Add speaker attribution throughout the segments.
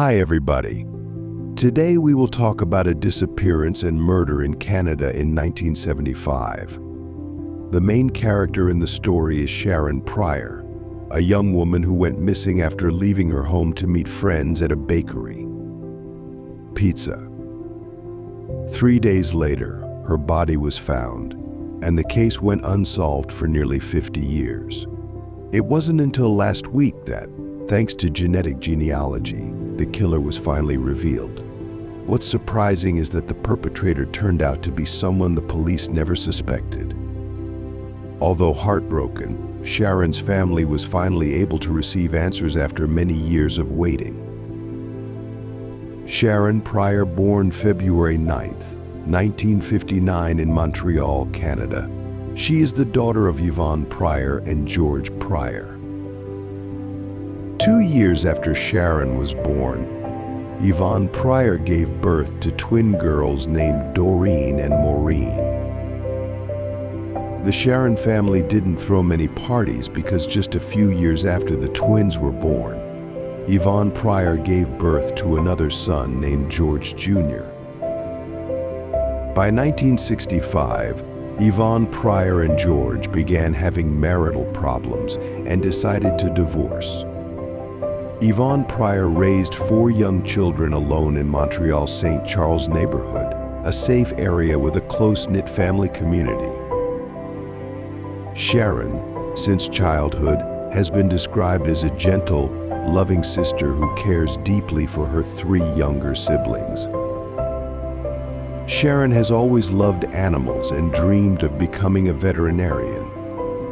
Speaker 1: Hi everybody. Today we will talk about a disappearance and murder in Canada in 1975. The main character in the story is Sharron Prior, a young woman who went missing after leaving her home to meet friends at a bakery. Pizza. 3 days later, her body was found, and the case went unsolved for nearly 50 years. It wasn't until last week that, thanks to genealogy, the killer was finally revealed. What's surprising is that the perpetrator turned out to be someone the police never suspected. Although heartbroken, Sharron's family was finally able to receive answers after many years of waiting. Sharron Prior, born February 9, 1959 in Montreal, Canada. She is the daughter of Yvonne Prior and George Prior. 2 years after Sharron was born, Yvonne Prior gave birth to twin girls named Doreen and Maureen. The Sharron family didn't throw many parties because just a few years after the twins were born, Yvonne Prior gave birth to another son named George Jr. By 1965, Yvonne Prior and George began having marital problems and decided to divorce. Yvonne Prior raised 4 young children alone in Montreal's St. Charles neighborhood, a safe area with a close-knit family community. Sharron, since childhood, has been described as a gentle, loving sister who cares deeply for her 3 younger siblings. Sharron has always loved animals and dreamed of becoming a veterinarian.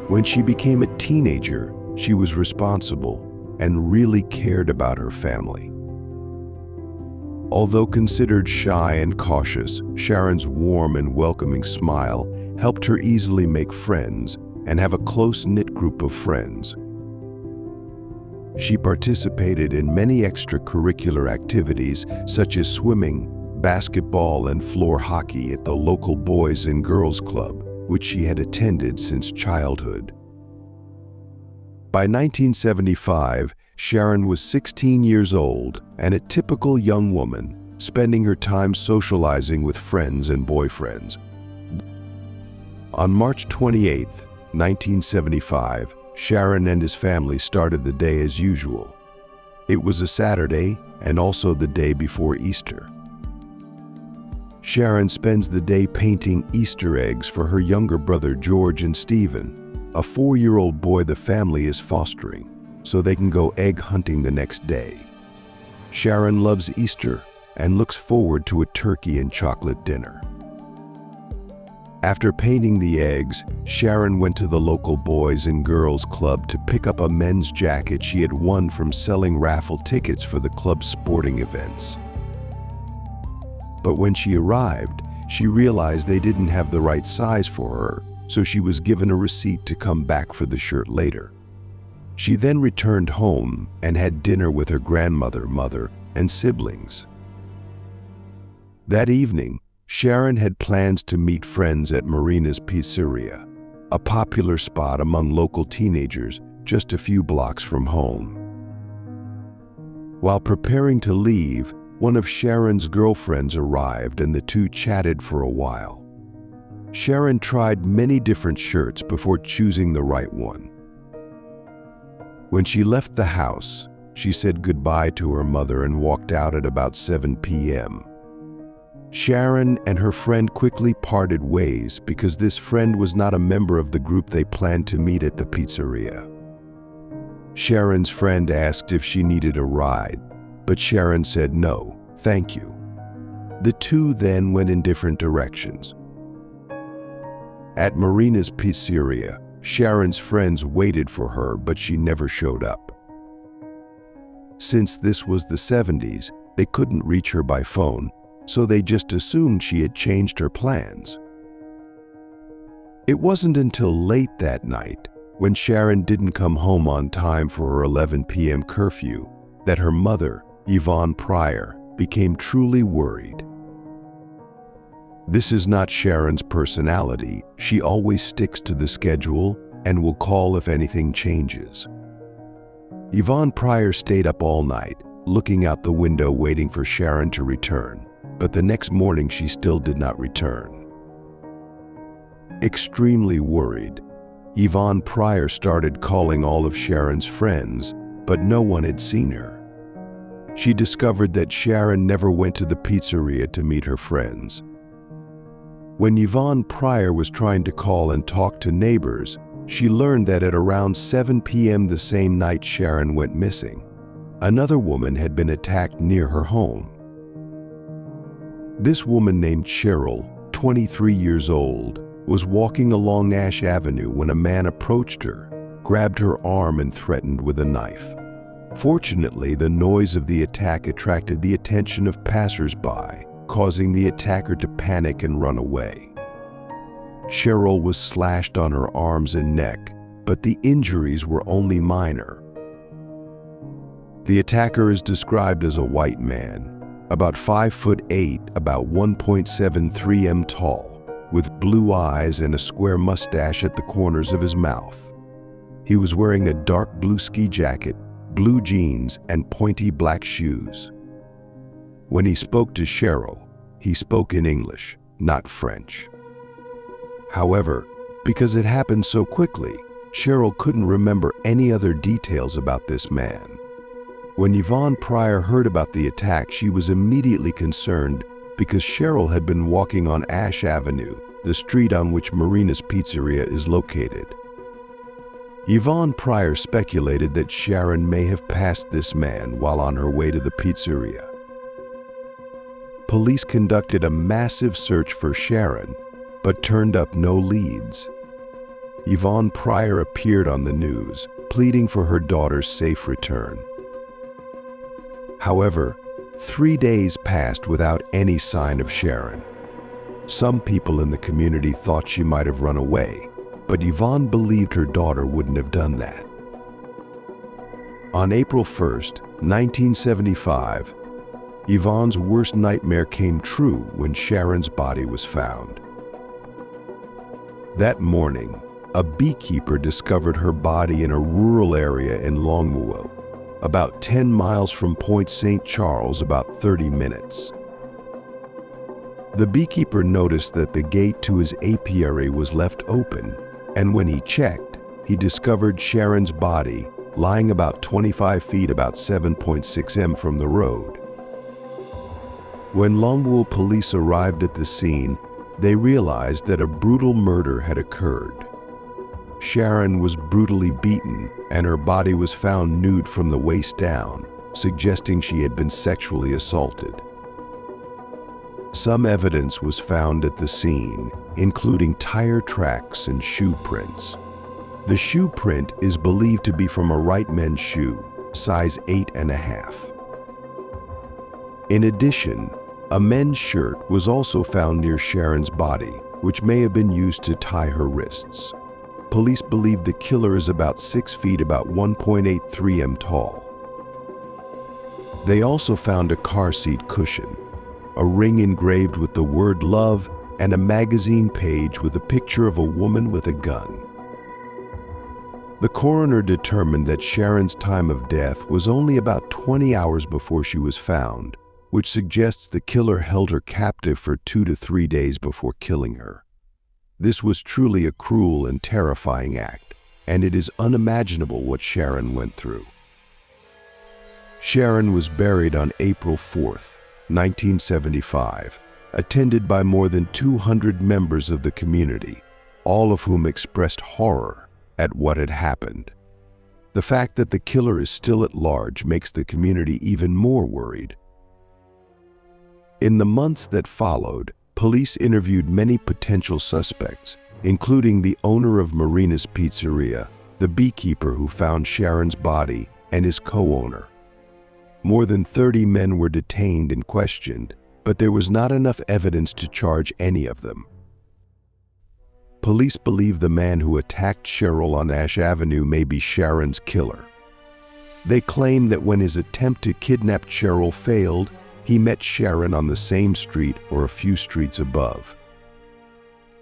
Speaker 1: When she became a teenager, she was responsible and really cared about her family. Although considered shy and cautious, Sharron's warm and welcoming smile helped her easily make friends and have a close-knit group of friends. She participated in many extracurricular activities such as swimming, basketball, and floor hockey at the local Boys and Girls Club, which she had attended since childhood. By 1975, Sharron was 16 years old and a typical young woman, spending her time socializing with friends and boyfriends. On March 28, 1975, Sharron and his family started the day as usual. It was a Saturday and also the day before Easter. Sharron spends the day painting Easter eggs for her younger brother George and Stephen, a 4-year-old boy the family is fostering, so they can go egg hunting the next day. Sharron loves Easter and looks forward to a turkey and chocolate dinner. After painting the eggs, Sharron went to the local Boys and Girls Club to pick up a men's jacket she had won from selling raffle tickets for the club's sporting events. But when she arrived, she realized they didn't have the right size for her, so she was given a receipt to come back for the shirt later. She then returned home and had dinner with her grandmother, mother, and siblings. That evening, Sharron had plans to meet friends at Marina's Pizzeria, a popular spot among local teenagers just a few blocks from home. While preparing to leave, one of Sharron's girlfriends arrived and the two chatted for a while. Sharron tried many different shirts before choosing the right one. When she left the house, she said goodbye to her mother and walked out at about 7 p.m. Sharron and her friend quickly parted ways because this friend was not a member of the group they planned to meet at the pizzeria. Sharron's friend asked if she needed a ride, but Sharron said no, thank you. The two then went in different directions. At Marina's Pizzeria, Sharron's friends waited for her, but she never showed up. Since this was the 70s, they couldn't reach her by phone, so they just assumed she had changed her plans. It wasn't until late that night, when Sharron didn't come home on time for her 11 p.m. curfew, that her mother, Yvonne Prior, became truly worried. This is not Sharron's personality. She always sticks to the schedule and will call if anything changes. Yvonne Prior stayed up all night, looking out the window waiting for Sharron to return, but the next morning she still did not return. Extremely worried, Yvonne Prior started calling all of Sharron's friends, but no one had seen her. She discovered that Sharron never went to the pizzeria to meet her friends. When Yvonne Prior was trying to call and talk to neighbors, she learned that at around 7 p.m. the same night Sharron went missing, another woman had been attacked near her home. This woman named Cheryl, 23 years old, was walking along Ash Avenue when a man approached her, grabbed her arm and threatened with a knife. Fortunately, the noise of the attack attracted the attention of passers-by, causing the attacker to panic and run away. Cheryl was slashed on her arms and neck, but the injuries were only minor. The attacker is described as a white man, about 5'8", about 1.73 m tall, with blue eyes and a square mustache at the corners of his mouth. He was wearing a dark blue ski jacket, blue jeans, and pointy black shoes. When he spoke to Cheryl, he spoke in English, not French. However, because it happened so quickly, Cheryl couldn't remember any other details about this man. When Yvonne Prior heard about the attack, she was immediately concerned because Cheryl had been walking on Ash Avenue, the street on which Marina's Pizzeria is located. Yvonne Prior speculated that Sharron may have passed this man while on her way to the pizzeria. Police conducted a massive search for Sharron, but turned up no leads. Yvonne Prior appeared on the news, pleading for her daughter's safe return. However, 3 days passed without any sign of Sharron. Some people in the community thought she might have run away, but Yvonne believed her daughter wouldn't have done that. On April 1st, 1975, Yvonne's worst nightmare came true when Sharron's body was found. That morning, a beekeeper discovered her body in a rural area in Longwood, about 10 miles from Point St. Charles, about 30 minutes. The beekeeper noticed that the gate to his apiary was left open, and when he checked, he discovered Sharron's body lying about 25 feet, about 7.6 m from the road. When Longwood police arrived at the scene, they realized that a brutal murder had occurred. Sharron was brutally beaten, and her body was found nude from the waist down, suggesting she had been sexually assaulted. Some evidence was found at the scene, including tire tracks and shoe prints. The shoe print is believed to be from a right men's shoe, size 8.5. In addition, a men's shirt was also found near Sharron's body, which may have been used to tie her wrists. Police believe the killer is about 6 feet, about 1.83 m tall. They also found a car seat cushion, a ring engraved with the word love, and a magazine page with a picture of a woman with a gun. The coroner determined that Sharron's time of death was only about 20 hours before she was found, which suggests the killer held her captive for 2 to 3 days before killing her. This was truly a cruel and terrifying act, and it is unimaginable what Sharron went through. Sharron was buried on April 4th, 1975, attended by more than 200 members of the community, all of whom expressed horror at what had happened. The fact that the killer is still at large makes the community even more worried. In the months that followed, police interviewed many potential suspects, including the owner of Marina's Pizzeria, the beekeeper who found Sharron's body, and his co-owner. More than 30 men were detained and questioned, but there was not enough evidence to charge any of them. Police believe the man who attacked Cheryl on Ash Avenue may be Sharron's killer. They claim that when his attempt to kidnap Cheryl failed, he met Sharron on the same street or a few streets above.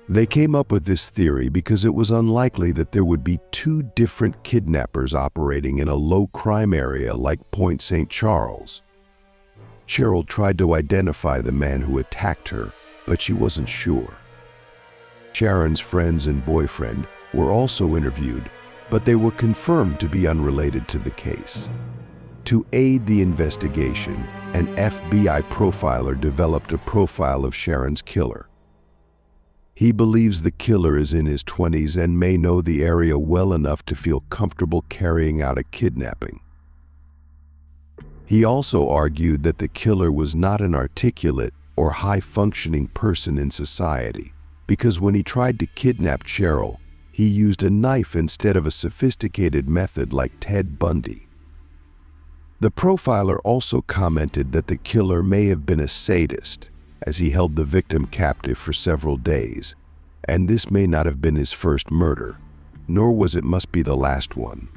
Speaker 1: They came up with this theory because it was unlikely that there would be two different kidnappers operating in a low-crime area like Point St. Charles. Cheryl tried to identify the man who attacked her, but she wasn't sure. Sharron's friends and boyfriend were also interviewed, but they were confirmed to be unrelated to the case. To aid the investigation, an FBI profiler developed a profile of Sharron's killer. He believes the killer is in his 20s and may know the area well enough to feel comfortable carrying out a kidnapping. He also argued that the killer was not an articulate or high-functioning person in society, because when he tried to kidnap Cheryl, he used a knife instead of a sophisticated method like Ted Bundy. The profiler also commented that the killer may have been a sadist, as he held the victim captive for several days, and this may not have been his first murder, nor was it must be the last one.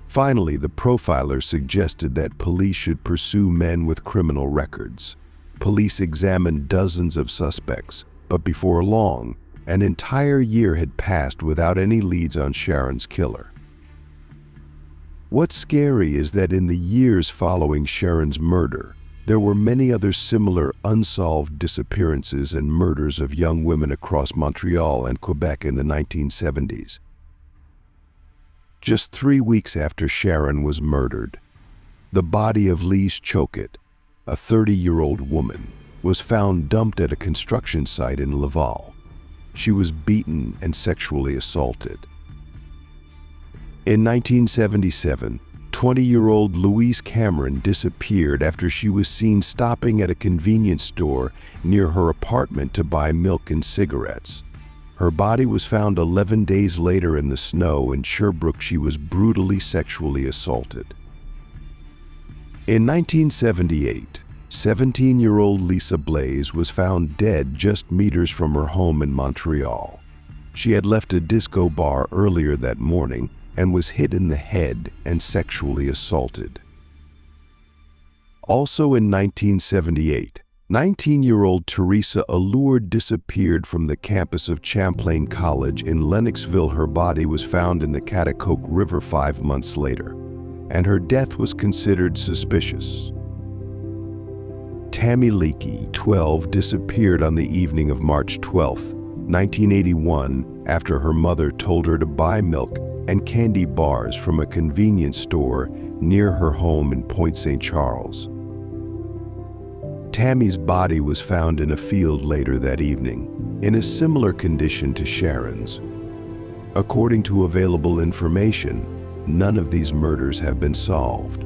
Speaker 1: Finally, the profiler suggested that police should pursue men with criminal records. Police examined dozens of suspects, but before long, an entire year had passed without any leads on Sharron's killer. What's scary is that in the years following Sharron's murder, there were many other similar unsolved disappearances and murders of young women across Montreal and Quebec in the 1970s. Just 3 weeks after Sharron was murdered, the body of Lise Choquette, a 30-year-old woman, was found dumped at a construction site in Laval. She was beaten and sexually assaulted. In 1977, 20-year-old Louise Cameron disappeared after she was seen stopping at a convenience store near her apartment to buy milk and cigarettes. Her body was found 11 days later in the snow in Sherbrooke. She was brutally sexually assaulted. In 1978, 17-year-old Lisa Blaze was found dead just meters from her home in Montreal. She had left a disco bar earlier that morning and was hit in the head and sexually assaulted. Also in 1978, 19-year-old Teresa Allure disappeared from the campus of Champlain College in Lennoxville. Her body was found in the Catacoke River 5 months later, and her death was considered suspicious. Tammy Leakey, 12, disappeared on the evening of March 12, 1981, after her mother told her to buy milk and candy bars from a convenience store near her home in Point St. Charles. Tammy's body was found in a field later that evening, in a similar condition to Sharron's. According to available information, none of these murders have been solved.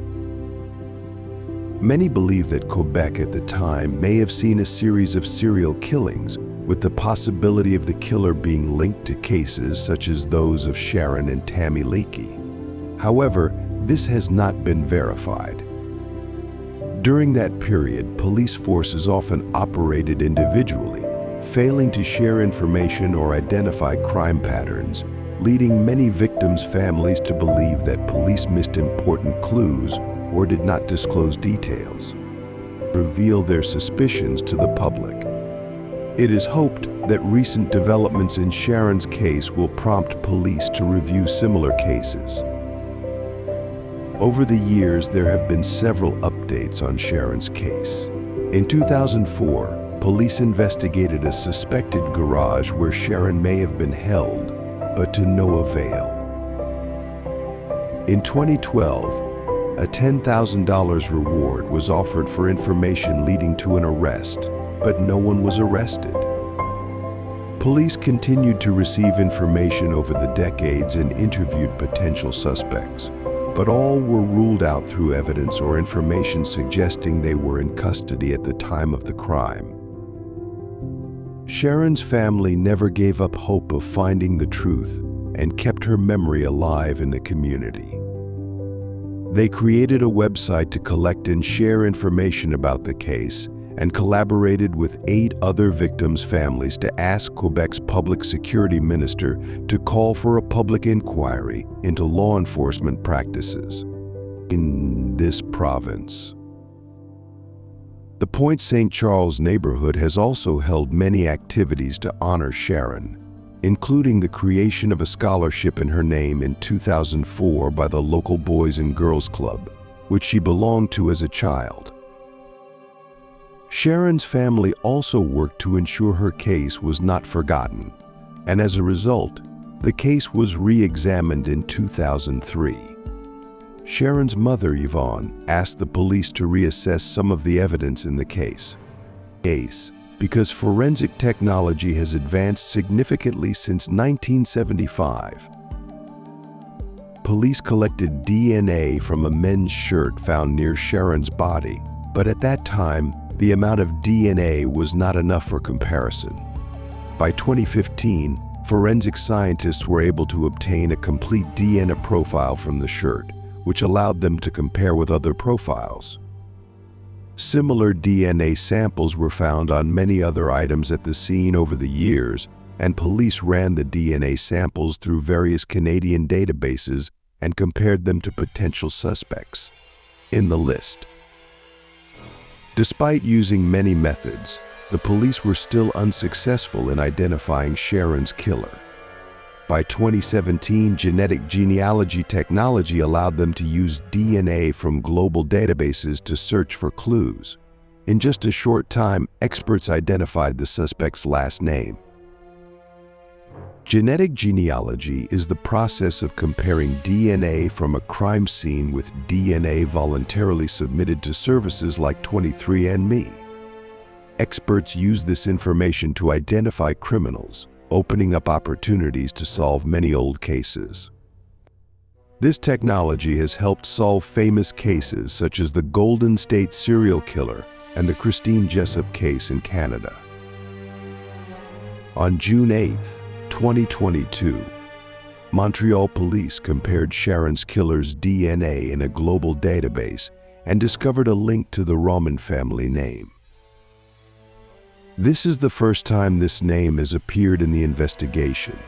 Speaker 1: Many believe that Quebec at the time may have seen a series of serial killings, with the possibility of the killer being linked to cases such as those of Sharron and Tammy Leakey. However, this has not been verified. During that period, police forces often operated individually, failing to share information or identify crime patterns, leading many victims' families to believe that police missed important clues or did not disclose details, reveal their suspicions to the public. It is hoped that recent developments in Sharron's case will prompt police to review similar cases. Over the years, there have been several updates on Sharron's case. In 2004, police investigated a suspected garage where Sharron may have been held, but to no avail. In 2012, a $10,000 reward was offered for information leading to an arrest, but no one was arrested. Police continued to receive information over the decades and interviewed potential suspects, but all were ruled out through evidence or information suggesting they were in custody at the time of the crime. Sharron's family never gave up hope of finding the truth and kept her memory alive in the community. They created a website to collect and share information about the case and collaborated with 8 other victims' families to ask Quebec's public security minister to call for a public inquiry into law enforcement practices in this province. The Point St. Charles neighborhood has also held many activities to honor Sharron, including the creation of a scholarship in her name in 2004 by the local Boys and Girls Club, which she belonged to as a child. Sharron's family also worked to ensure her case was not forgotten, and as a result, the case was re-examined in 2003. Sharron's mother, Yvonne, asked the police to reassess some of the evidence in the case. Because forensic technology has advanced significantly since 1975. Police collected DNA from a men's shirt found near Sharron's body, but at that time, the amount of DNA was not enough for comparison. By 2015, forensic scientists were able to obtain a complete DNA profile from the shirt, which allowed them to compare with other profiles. Similar DNA samples were found on many other items at the scene over the years, and police ran the DNA samples through various Canadian databases and compared them to potential suspects in the list. Despite using many methods, the police were still unsuccessful in identifying Sharron's killer. By 2017, genetic genealogy technology allowed them to use DNA from global databases to search for clues. In just a short time, experts identified the suspect's last name. Genetic genealogy is the process of comparing DNA from a crime scene with DNA voluntarily submitted to services like 23andMe. Experts use this information to identify criminals, opening up opportunities to solve many old cases. This technology has helped solve famous cases such as the Golden State serial killer and the Christine Jessup case in Canada. On June 8, 2022, Montreal police compared Sharron's killer's DNA in a global database and discovered a link to the Romine family name. This is the first time this name has appeared in the investigation.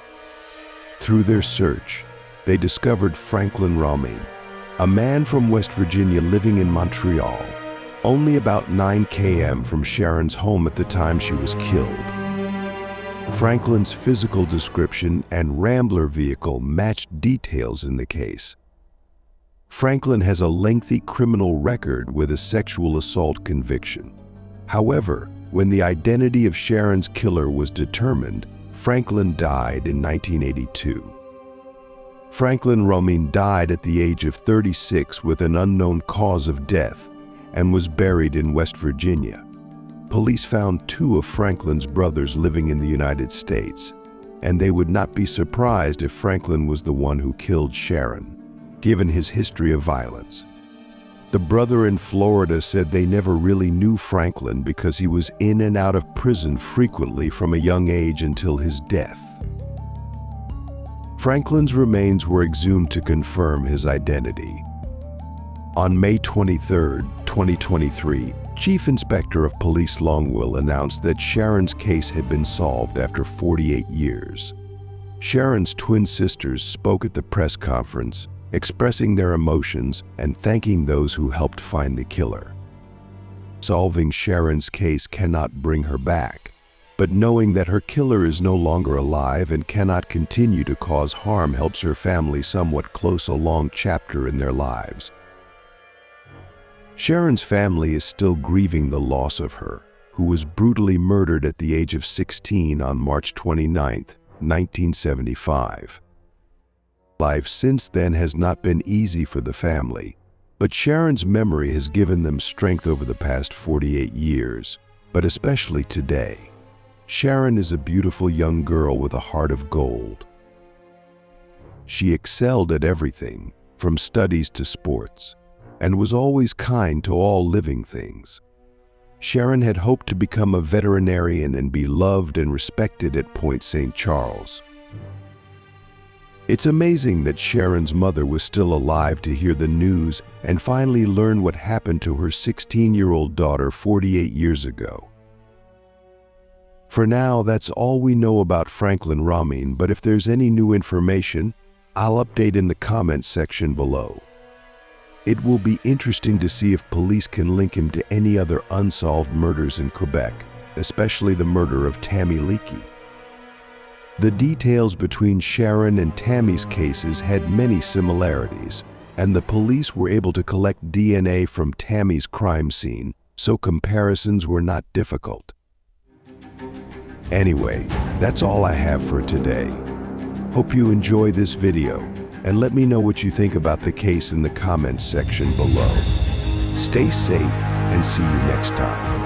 Speaker 1: Through their search, they discovered Franklin Romine, a man from West Virginia living in Montreal, only about 9 km from Sharron's home at the time she was killed. Franklin's physical description and Rambler vehicle matched details in the case. Franklin has a lengthy criminal record with a sexual assault conviction. However, when the identity of Sharron's killer was determined, Franklin died in 1982. Franklin Romine died at the age of 36 with an unknown cause of death and was buried in West Virginia. Police found 2 of Franklin's brothers living in the United States, and they would not be surprised if Franklin was the one who killed Sharron, given his history of violence. The brother in Florida said they never really knew Franklin because he was in and out of prison frequently from a young age until his death. Franklin's remains were exhumed to confirm his identity. On May 23, 2023, Chief Inspector of Police Longwell announced that Sharron's case had been solved after 48 years. Sharron's twin sisters spoke at the press conference, expressing their emotions and thanking those who helped find the killer. Solving Sharron's case cannot bring her back, but knowing that her killer is no longer alive and cannot continue to cause harm helps her family somewhat close a long chapter in their lives. Sharron's family is still grieving the loss of her, who was brutally murdered at the age of 16 on March 29, 1975. Life since then has not been easy for the family, but Sharron's memory has given them strength over the past 48 years, but especially today. Sharron is a beautiful young girl with a heart of gold. She excelled at everything, from studies to sports, and was always kind to all living things. Sharron had hoped to become a veterinarian and be loved and respected at Point St. Charles. It's amazing that Sharron's mother was still alive to hear the news and finally learn what happened to her 16-year-old daughter 48 years ago. For now, that's all we know about Franklin Romine, but if there's any new information, I'll update in the comments section below. It will be interesting to see if police can link him to any other unsolved murders in Quebec, especially the murder of Tammy Leakey. The details between Sharron and Tammy's cases had many similarities, and the police were able to collect DNA from Tammy's crime scene, so comparisons were not difficult. Anyway, that's all I have for today. Hope you enjoy this video, and let me know what you think about the case in the comments section below. Stay safe and see you next time.